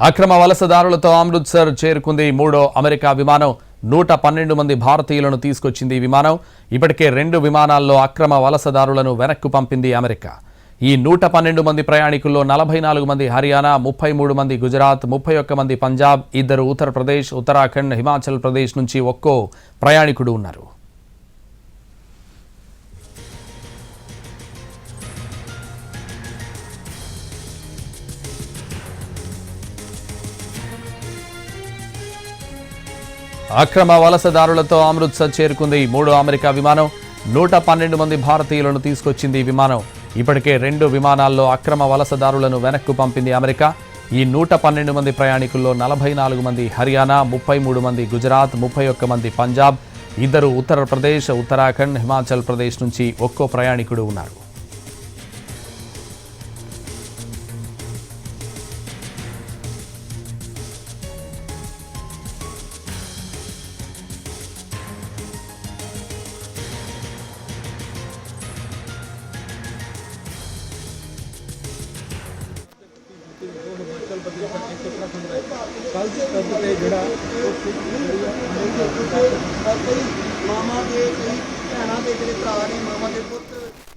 అక్రమ వలసదారులతో అమృత్సర్ చేరుకుంది మూడో అమెరికా విమానం. 112 మంది భారతీయులను తీసుకొచ్చింది ఈ విమానం. ఇప్పటికే 2 విమానాల్లో అక్రమ వలసదారులను వెనక్కు పంపింది అమెరికా. ఈ 112 మంది ప్రయాణికుల్లో 44 మంది హర్యానా, 33 మంది గుజరాత్, 31 మంది పంజాబ్, 2 ఉత్తరప్రదేశ్, ఉత్తరాఖండ్, హిమాచల్ ప్రదేశ్ నుంచి ఒక్కో ప్రయాణికుడు ఉన్నారు. అక్రమ వలసదారులతో అమృత్సర్ చేరుకుంది మూడో అమెరికా విమానం. 112 మంది భారతీయులను తీసుకొచ్చింది ఈ విమానం. ఇప్పటికే 2 విమానాల్లో అక్రమ వలసదారులను వెనక్కు పంపింది అమెరికా. ఈ 112 మంది ప్రయాణికుల్లో 44 మంది హర్యానా, 33 మంది గుజరాత్, 31 మంది పంజాబ్, 2 ఉత్తరప్రదేశ్, ఉత్తరాఖండ్, హిమాచల్ ప్రదేశ్ నుంచి ఒక్కో ప్రయాణికుడు ఉన్నారు. मामा के भैन के भरा ने मामा के पुत्र